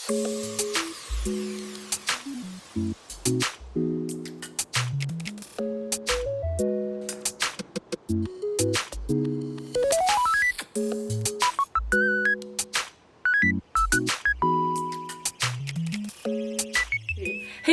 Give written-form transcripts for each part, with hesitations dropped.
Hey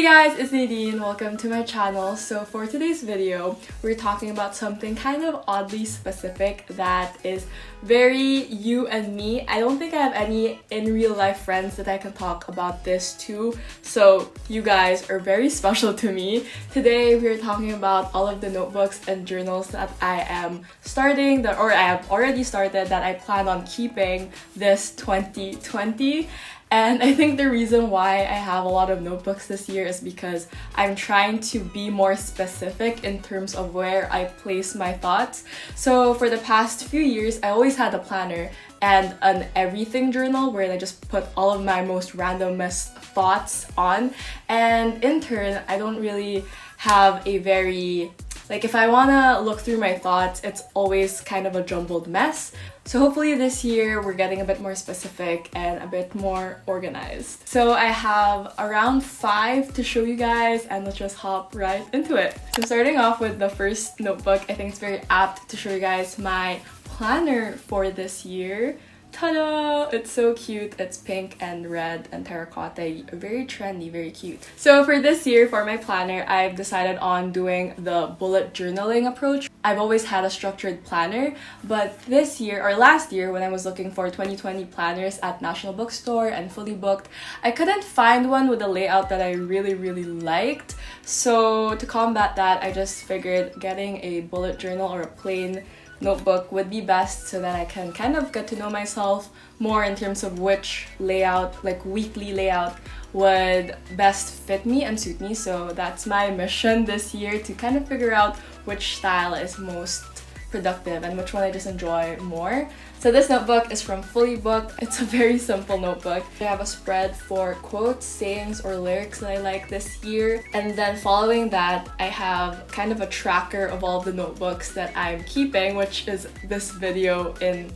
guys, it's Nadine. Welcome to my channel. So for today's video, we're talking about something kind of oddly specific that is very you and me. I don't think I have any in real life friends that I can talk about this to, so you guys are very special to me. Today we're talking about all of the notebooks and journals that I am starting, or I have already started, that I plan on keeping this 2020. And I think the reason why I have a lot of notebooks this year is because I'm trying to be more specific in terms of where I place my thoughts. So for the past few years, I always had a planner and an everything journal where I just put all of my most randomest thoughts on. And in turn, I don't really have a very... if I wanna look through my thoughts, it's always kind of a jumbled mess. So hopefully this year we're getting a bit more specific and a bit more organized. So I have around 5 to show you guys, and let's just hop right into it. So starting off with the first notebook, I think it's very apt to show you guys my planner for this year. Ta-da! It's so cute. It's pink and red and terracotta. Very trendy, very cute. So for this year, for my planner, I've decided on doing the bullet journaling approach. I've always had a structured planner, but this year, or last year, when I was looking for 2020 planners at National Bookstore and Fullybooked, I couldn't find one with a layout that I really liked. So to combat that, I just figured getting a bullet journal or a plain notebook would be best, so that I can kind of get to know myself more in terms of which layout, weekly layout, would best fit me and suit me. So that's my mission this year, to kind of figure out which style is most productive and which one I just enjoy more. So this notebook is from Fullybooked. It's a very simple notebook. I have a spread for quotes, sayings, or lyrics that I like this year. And then following that, I have kind of a tracker of all of the notebooks that I'm keeping, which is this video in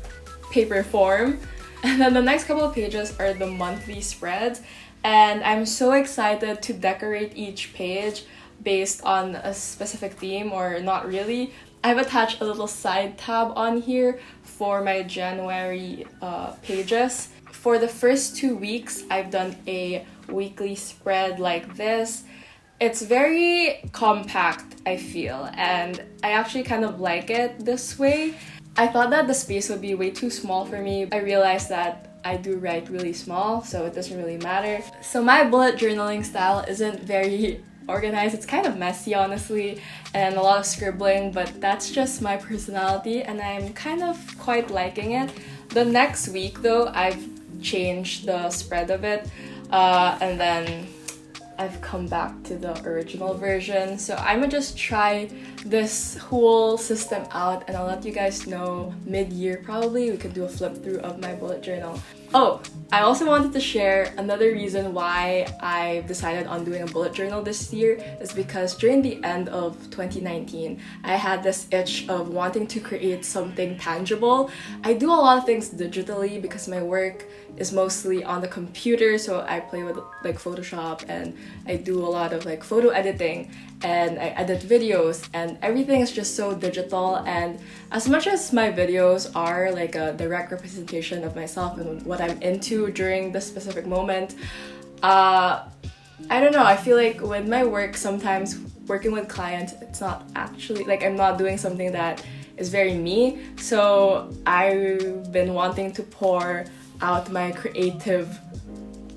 paper form. And then the next couple of pages are the monthly spreads. And I'm so excited to decorate each page based on a specific theme, or not really. I've attached a little side tab on here for my January pages. For the first 2 weeks, I've done a weekly spread like this. It's very compact, I feel, and I actually kind of like it this way. I thought that the space would be way too small for me. I realized that I do write really small, so it doesn't really matter. So my bullet journaling style isn't very organized. It's kind of messy, honestly, and a lot of scribbling, but that's just my personality and I'm kind of quite liking it. The next week though, I've changed the spread of it, and then I've come back to the original version. So I'm gonna just try this whole system out, and I'll let you guys know mid-year probably. We could do a flip through of my bullet journal. Oh, I also wanted to share another reason why I decided on doing a bullet journal this year is because during the end of 2019, I had this itch of wanting to create something tangible. I do a lot of things digitally because my work is mostly on the computer, so I play with Photoshop, and I do a lot of photo editing, and I edit videos, and everything is just so digital. And as much as my videos are a direct representation of myself and what I'm into during this specific moment, I don't know, I feel like with my work, sometimes working with clients, it's not actually, I'm not doing something that is very me. So I've been wanting to pour out my creative,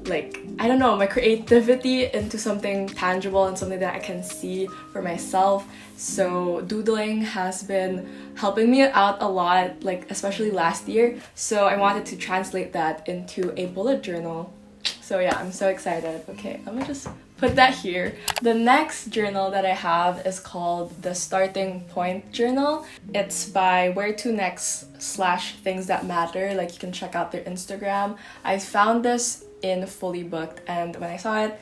my creativity into something tangible and something that I can see for myself. So doodling has been helping me out a lot, especially last year. So I wanted to translate that into a bullet journal. So yeah, I'm so excited. Okay, I'm gonna just put that here. The next journal that I have is called the Starting Point Journal. It's by Where to Next / Things That Matter. You can check out their Instagram. I found this in Fullybooked, and when I saw it,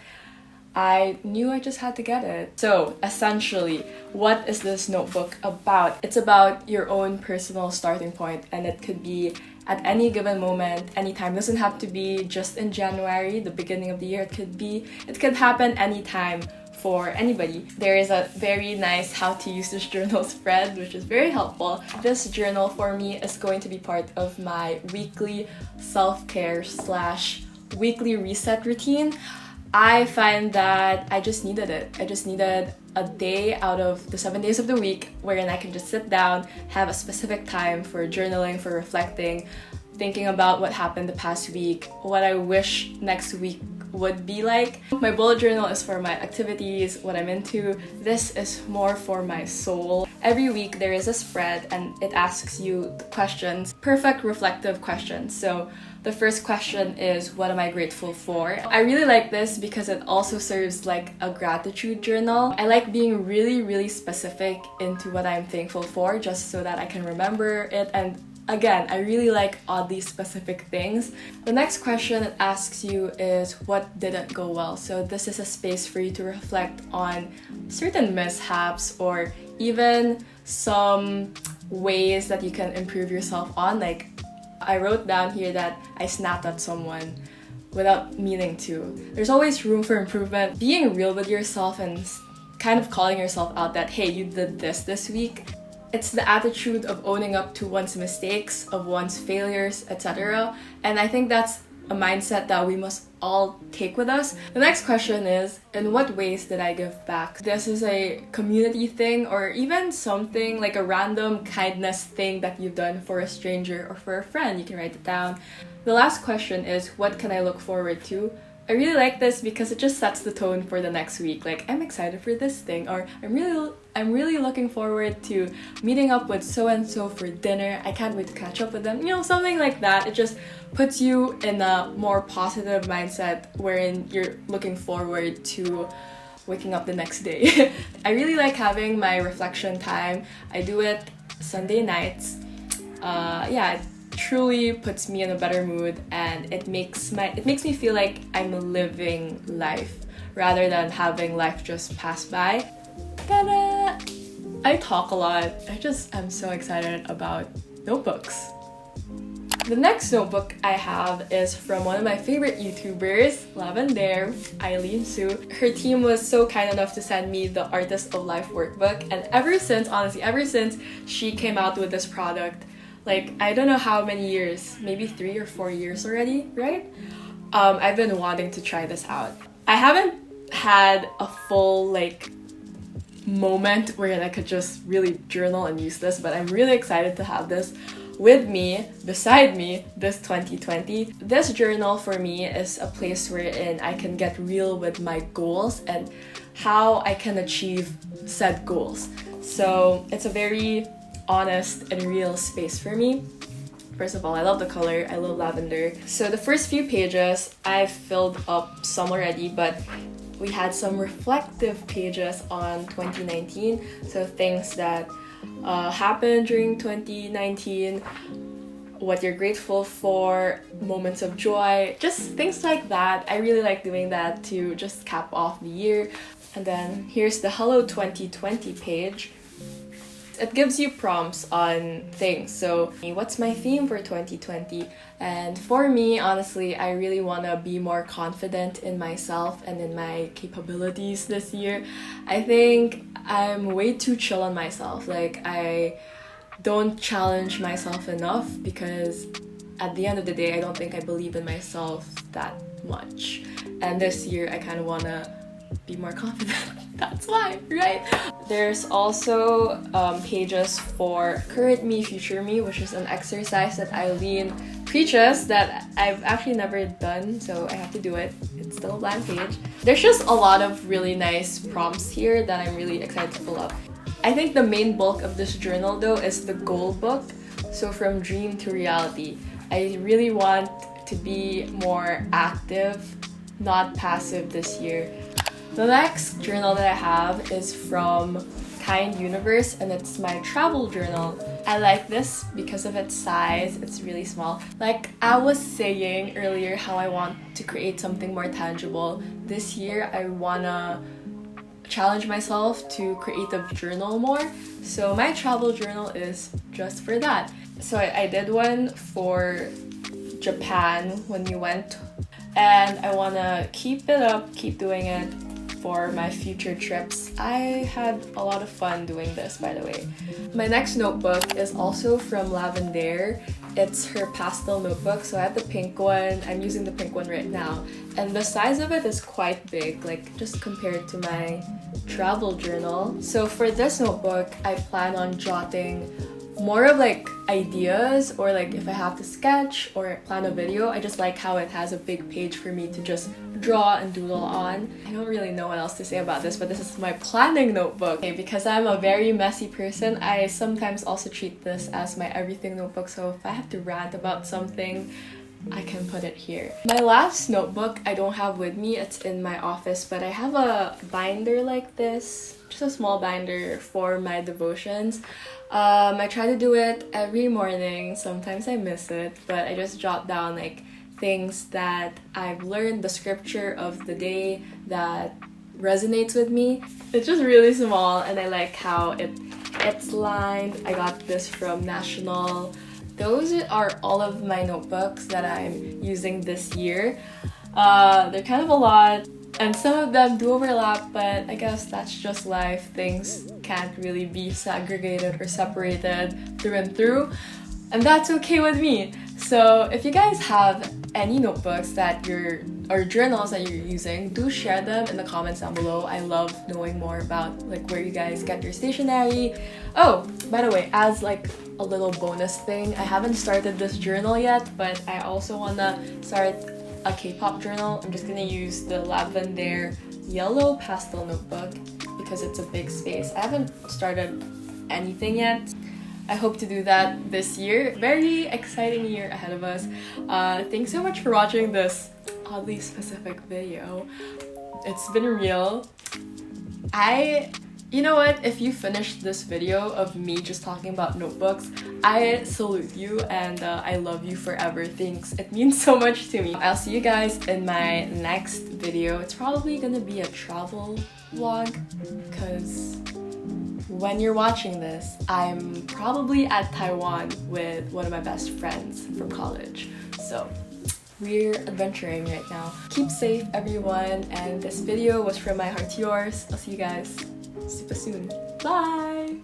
I knew I just had to get it. So essentially, what is this notebook about? It's about your own personal starting point, and it could be at any given moment, anytime. It doesn't have to be just in January, the beginning of the year. It could happen anytime for anybody. There is a very nice how to use this journal spread, which is very helpful. This journal for me is going to be part of my weekly self-care / weekly reset routine. I find that I just needed it. I just needed a day out of the 7 days of the week wherein I can just sit down, have a specific time for journaling, for reflecting, thinking about what happened the past week, what I wish next week would be like. My bullet journal is for my activities, what I'm into. This is more for my soul. Every week there is a spread and it asks you questions, perfect reflective questions. So the first question is, what am I grateful for? I really like this because it also serves like a gratitude journal. I like being really specific into what I'm thankful for just so that I can remember it. And again, I really like oddly specific things. The next question it asks you is, what didn't go well? So this is a space for you to reflect on certain mishaps or even some ways that you can improve yourself on. Like, I wrote down here that I snapped at someone without meaning to. There's always room for improvement. Being real with yourself and kind of calling yourself out that, hey, you did this week. It's the attitude of owning up to one's mistakes, of one's failures, etc. And I think that's a mindset that we must all take with us. The next question is, in what ways did I give back? This is a community thing or even something like a random kindness thing that you've done for a stranger or for a friend. You can write it down. The last question is, what can I look forward to? I really like this because it just sets the tone for the next week. Like, I'm excited for this thing, or I'm really looking forward to meeting up with so and so for dinner. I can't wait to catch up with them. You know, something like that. It just puts you in a more positive mindset wherein you're looking forward to waking up the next day. I really like having my reflection time. I do it Sunday nights. It truly puts me in a better mood, and it makes me feel like I'm living life rather than having life just pass by. Ta-da! I talk a lot. I'm so excited about notebooks. The next notebook I have is from one of my favorite YouTubers, Lavendaire, Eileen Sue. Her team was so kind enough to send me the Artist of Life workbook, and ever since she came out with this product, like, I don't know how many years, maybe 3 or 4 years already, right? I've been wanting to try this out. I haven't had a full, like, moment where I could just really journal and use this, but I'm really excited to have this with me, beside me, this 2020. This journal for me is a place wherein I can get real with my goals and how I can achieve said goals. So it's a very honest and real space for me. First of all, I love the color. I love lavender. So the first few pages, I've filled up some already, but we had some reflective pages on 2019. So things that happened during 2019, what you're grateful for, moments of joy, just things like that. I really like doing that to just cap off the year. And then here's the Hello 2020 page. It gives you prompts on things. So what's my theme for 2020? And for me, honestly, I really want to be more confident in myself and in my capabilities this year. I think I'm way too chill on myself. Like, I don't challenge myself enough because at the end of the day, I don't think I believe in myself that much. And this year, I kind of want to be more confident. That's why, right? There's also pages for current me, future me, which is an exercise that Eileen preaches that I've actually never done, so I have to do it. It's still a blank page. There's just a lot of really nice prompts here that I'm really excited to pull up. I think the main bulk of this journal though is the goal book. So from dream to reality. I really want to be more active, not passive this year. The next journal that I have is from Kind Universe, and it's my travel journal. I like this because of its size. It's really small. Like I was saying earlier how I want to create something more tangible. This year I wanna challenge myself to create a journal more. So my travel journal is just for that. So I did one for Japan when we went, and I want to keep it up, keep doing it for my future trips. I had a lot of fun doing this, by the way. My next notebook is also from Lavendaire. It's her pastel notebook, so I have the pink one. I'm using the pink one right now, and the size of it is quite big, like just compared to my travel journal. So for this notebook, I plan on jotting more of like ideas, or like if I have to sketch or plan a video. I just like how it has a big page for me to just draw and doodle on. I don't really know what else to say about this, but this is my planning notebook. Okay, because I'm a very messy person, I sometimes also treat this as my everything notebook, so if I have to rant about something, I can put it here. My last notebook I don't have with me, it's in my office, but I have a binder like this, just a small binder for my devotions. I try to do it every morning. Sometimes I miss it, but I just jot down like things that I've learned, the scripture of the day that resonates with me. It's just really small, and I like how it's lined. I got this from National. Those are all of my notebooks that I'm using this year. They're kind of a lot, and some of them do overlap, but I guess that's just life. Things can't really be segregated or separated through and through, and that's okay with me. So if you guys have any notebooks that or journals that you're using, do share them in the comments down below. I love knowing more about like where you guys get your stationery. Oh, by the way, as like a little bonus thing, I haven't started this journal yet, but I also wanna start a K-pop journal. I'm just gonna use the Lavendaire yellow pastel notebook because it's a big space. I haven't started anything yet. I hope to do that this year. Very exciting year ahead of us. Thanks so much for watching this oddly specific video. It's been real. You know what? If you finished this video of me just talking about notebooks, I salute you, and I love you forever. Thanks. It means so much to me. I'll see you guys in my next video. It's probably gonna be a travel vlog, because when you're watching this, I'm probably at Taiwan with one of my best friends from college. So we're adventuring right now. Keep safe, everyone, and this video was from my heart to yours. I'll see you guys super soon. Bye!